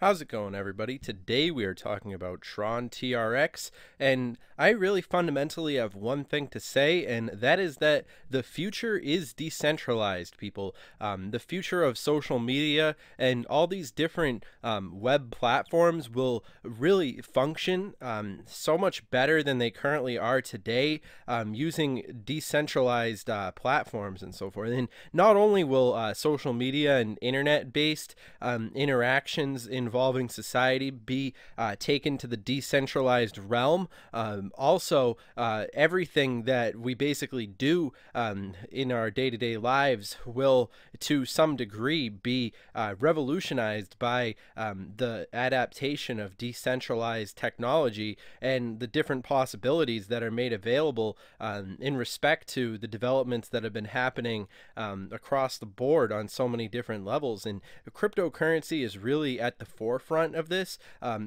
How's it going, everybody? Today we are talking about Tron TRX, and I really fundamentally have one thing to say, and that is that the future is decentralized, people. The future of social media and all these different web platforms will really function so much better than they currently are today, using decentralized platforms and so forth. And not only will social media and internet-based interactions involving society be taken to the decentralized realm. Also, everything that we basically do in our day-to-day lives will, to some degree, be revolutionized by the adaptation of decentralized technology and the different possibilities that are made available in respect to the developments that have been happening across the board on so many different levels. And cryptocurrency is really at the forefront of this.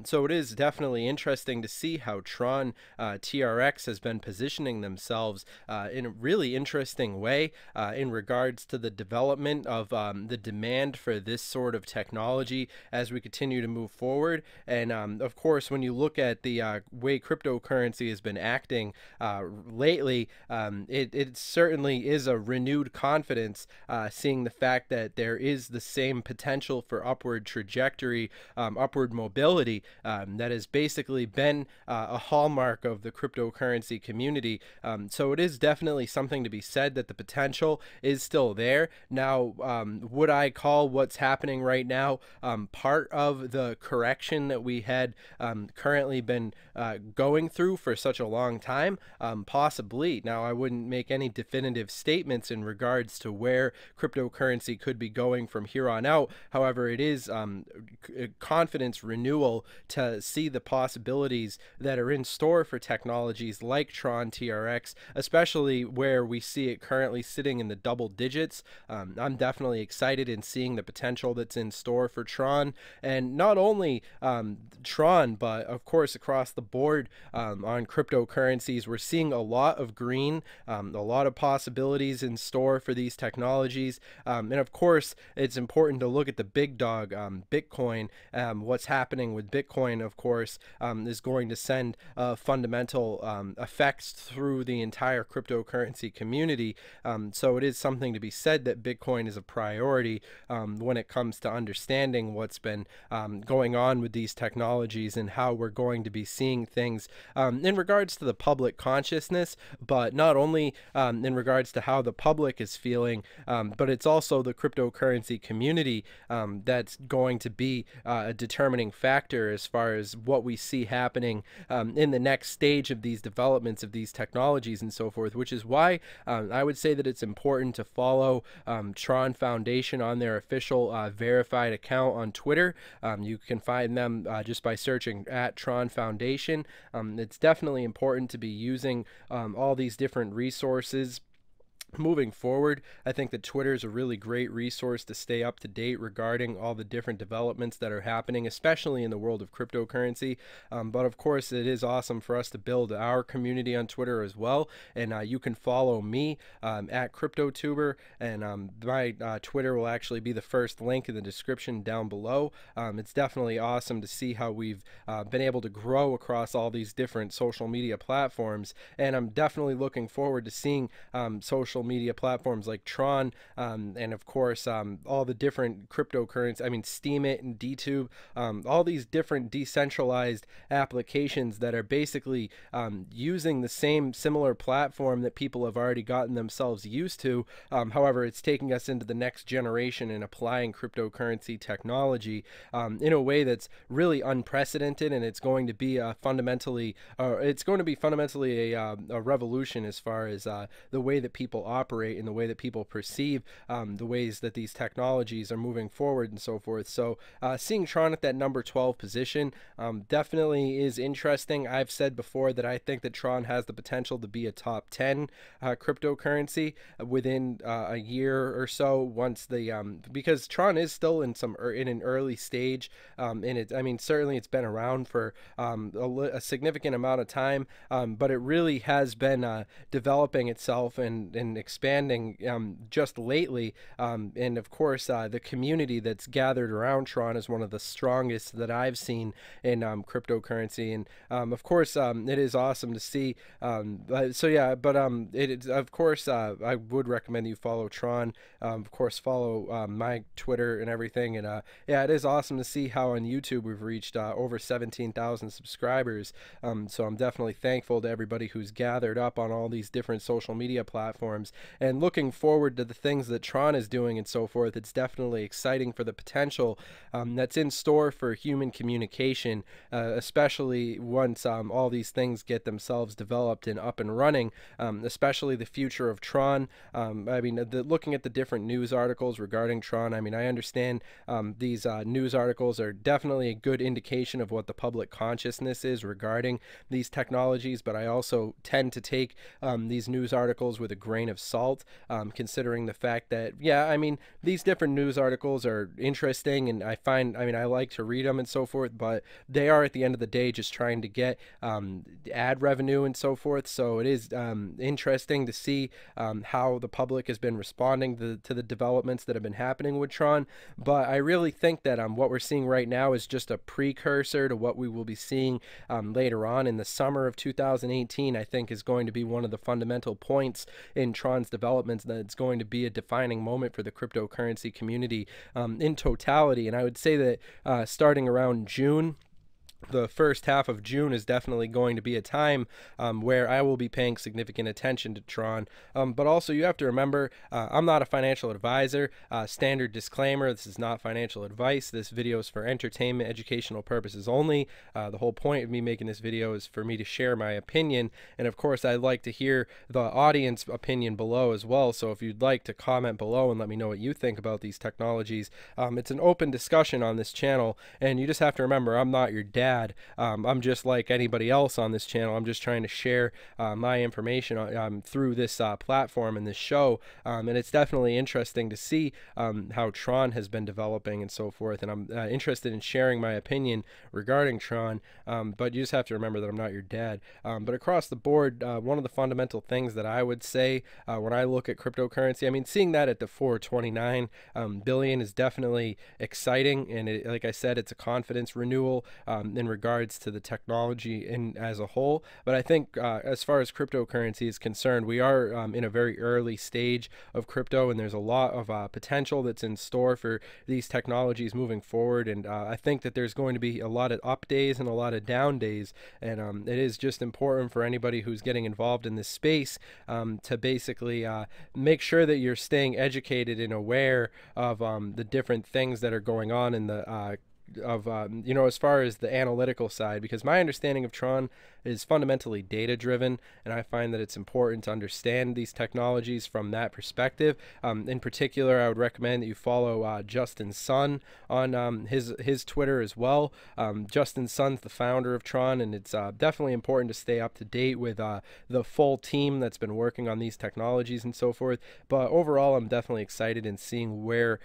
So it is definitely interesting to see how Tron TRX has been positioning themselves in a really interesting way in regards to the development of the demand for this sort of technology as we continue to move forward. And of course, when you look at the way cryptocurrency has been acting lately, it certainly is a renewed confidence, seeing the fact that there is the same potential for upward trajectory, upward mobility that has basically been a hallmark of the cryptocurrency community. So it is definitely something to be said that the potential is still there. Now, would I call what's happening right now part of the correction that we had currently been going through for such a long time? Possibly. Now, I wouldn't make any definitive statements in regards to where cryptocurrency could be going from here on out. However, it is confidence renewal to see the possibilities that are in store for technologies like Tron TRX, especially where we see it currently sitting in the double digits. I'm definitely excited in seeing the potential that's in store for Tron, and not only Tron, but of course across the board on cryptocurrencies. We're seeing a lot of green, a lot of possibilities in store for these technologies, and of course it's important to look at the big dog, Bitcoin. What's happening with Bitcoin, of course, is going to send fundamental effects through the entire cryptocurrency community. So it is something to be said that Bitcoin is a priority when it comes to understanding what's been going on with these technologies and how we're going to be seeing things in regards to the public consciousness, but not only in regards to how the public is feeling, but it's also the cryptocurrency community that's going to be a determining factor as far as what we see happening in the next stage of these developments of these technologies and so forth, which is why I would say that it's important to follow Tron Foundation on their official verified account on Twitter. You can find them just by searching at Tron Foundation. It's definitely important to be using all these different resources moving forward. I think that Twitter is a really great resource to stay up to date regarding all the different developments that are happening, especially in the world of cryptocurrency. But of course, it is awesome for us to build our community on Twitter as well. And you can follow me at CryptoTuber, and my Twitter will actually be the first link in the description down below. It's definitely awesome to see how we've been able to grow across all these different social media platforms. And I'm definitely looking forward to seeing social media platforms like Tron, and of course all the different cryptocurrencies, I mean Steemit and DTube, all these different decentralized applications that are basically using the same similar platform that people have already gotten themselves used to. However, it's taking us into the next generation and applying cryptocurrency technology in a way that's really unprecedented, and it's going to be fundamentally a revolution as far as the way that people operate and the way that people perceive the ways that these technologies are moving forward and so forth. So seeing Tron at that number 12 position definitely is interesting. I've said before that I think that Tron has the potential to be a top 10 cryptocurrency within a year or so, once the because Tron is still in an early stage, and I mean certainly it's been around for a significant amount of time, but it really has been developing itself and expanding just lately. And of course, the community that's gathered around Tron is one of the strongest that I've seen in cryptocurrency. And of course, it is awesome to see. So yeah, but it is, of course, I would recommend you follow Tron. Of course, follow my Twitter and everything. And yeah, it is awesome to see how on YouTube we've reached over 17,000 subscribers. So I'm definitely thankful to everybody who's gathered up on all these different social media platforms and looking forward to the things that Tron is doing and so forth. It's definitely exciting for the potential that's in store for human communication, especially once all these things get themselves developed and up and running, especially the future of Tron. I mean, looking at the different news articles regarding Tron, I mean, I understand these news articles are definitely a good indication of what the public consciousness is regarding these technologies, but I also tend to take these news articles with a grain of salt, considering the fact that, yeah, I mean, these different news articles are interesting, and I mean, I like to read them and so forth, but they are at the end of the day just trying to get ad revenue and so forth. So it is interesting to see how the public has been responding to the developments that have been happening with Tron. But I really think that what we're seeing right now is just a precursor to what we will be seeing later on in the summer of 2018. I think is going to be one of the fundamental points in Tron's developments, that it's going to be a defining moment for the cryptocurrency community in totality. And I would say that starting around June, the first half of June is definitely going to be a time where I will be paying significant attention to Tron. But also you have to remember, I'm not a financial advisor. Standard disclaimer, this is not financial advice. This video is for entertainment, educational purposes only. The whole point of me making this video is for me to share my opinion. And of course, I'd like to hear the audience opinion below as well. So if you'd like to comment below and let me know what you think about these technologies, it's an open discussion on this channel. And you just have to remember, I'm not your dad. I'm just like anybody else on this channel. I'm just trying to share my information through this platform and this show, and it's definitely interesting to see how Tron has been developing and so forth, and I'm interested in sharing my opinion regarding Tron, but you just have to remember that I'm not your dad. But across the board, one of the fundamental things that I would say when I look at cryptocurrency, I mean, seeing that at the 429 billion is definitely exciting, and like I said, it's a confidence renewal in regards to the technology as a whole. But I think as far as cryptocurrency is concerned, we are in a very early stage of crypto, and there's a lot of potential that's in store for these technologies moving forward. And I think that there's going to be a lot of up days and a lot of down days, and it is just important for anybody who's getting involved in this space to basically make sure that you're staying educated and aware of the different things that are going on in the you know, as far as the analytical side, because my understanding of Tron is fundamentally data driven, and I find that it's important to understand these technologies from that perspective. In particular, I would recommend that you follow Justin Sun on his Twitter as well. Justin Sun's the founder of Tron, and it's definitely important to stay up to date with the full team that's been working on these technologies and so forth. But overall, I'm definitely excited in seeing where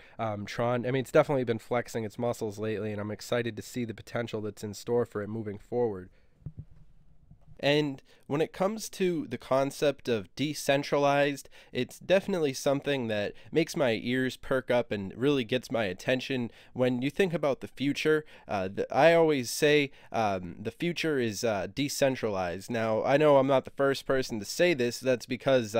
Tron, I mean, it's definitely been flexing its muscles lately, and I'm excited to see the potential that's in store for it moving forward. And when it comes to the concept of decentralized, it's definitely something that makes my ears perk up and really gets my attention. When you think about the future, I always say the future is decentralized. Now, I know I'm not the first person to say this. That's because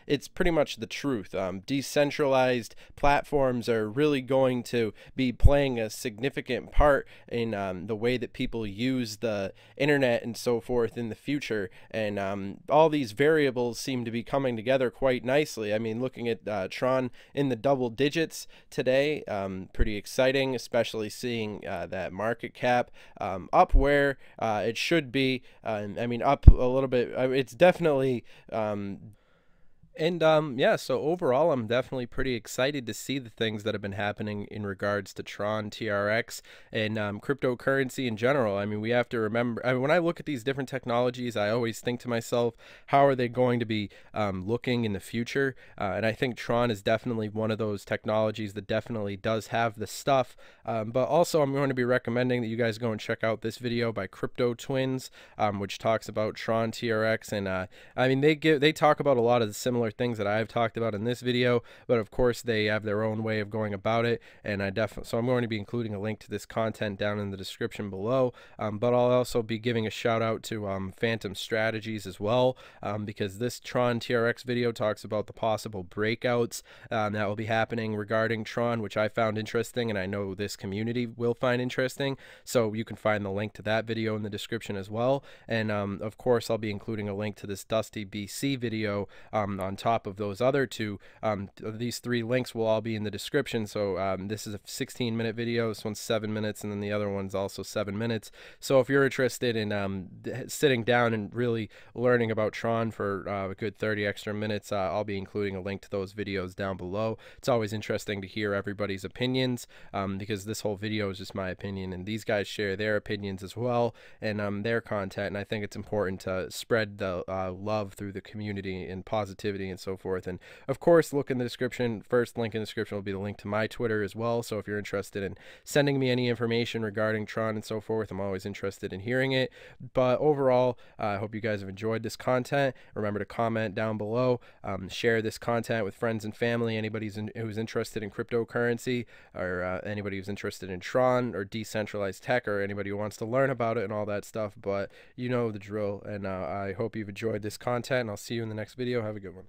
it's pretty much the truth. Decentralized platforms are really going to be playing a significant part in the way that people use the internet and so forth in the future, and all these variables seem to be coming together quite nicely. I mean, looking at Tron in the double digits today, pretty exciting, especially seeing that market cap up where it should be. I mean, up a little bit. It's definitely yeah, so overall, I'm definitely pretty excited to see the things that have been happening in regards to Tron, TRX, and cryptocurrency in general. I mean, we have to remember, I mean, when I look at these different technologies, I always think to myself, how are they going to be looking in the future? And I think Tron is definitely one of those technologies that definitely does have the stuff. But also, I'm going to be recommending that you guys go and check out this video by CRYPTOTWINS, which talks about Tron, TRX, and I mean, they talk about a lot of the similar similar things that I've talked about in this video, but of course they have their own way of going about it, and so I'm going to be including a link to this content down in the description below. But I'll also be giving a shout out to Phantom Strategies as well, because this Tron TRX video talks about the possible breakouts that will be happening regarding Tron, which I found interesting, and I know this community will find interesting. So you can find the link to that video in the description as well. And of course, I'll be including a link to this DustyBC video on top of those other two. These three links will all be in the description. So this is a 16-minute video. This one's 7 minutes, and then the other one's also 7 minutes. So if you're interested in sitting down and really learning about Tron for a good 30 extra minutes, I'll be including a link to those videos down below. It's always interesting to hear everybody's opinions, because this whole video is just my opinion, and these guys share their opinions as well, and their content, and I think it's important to spread the love through the community and positivity and so forth. And of course, look in the description. First link in the description will be the link to my Twitter as well, so if you're interested in sending me any information regarding Tron and so forth, I'm always interested in hearing it. But overall, I hope you guys have enjoyed this content. Remember to comment down below, share this content with friends and family, anybody who's interested in cryptocurrency, or anybody who's interested in Tron or decentralized tech, or anybody who wants to learn about it and all that stuff. But you know the drill, and I hope you've enjoyed this content, and I'll see you in the next video. Have a good one.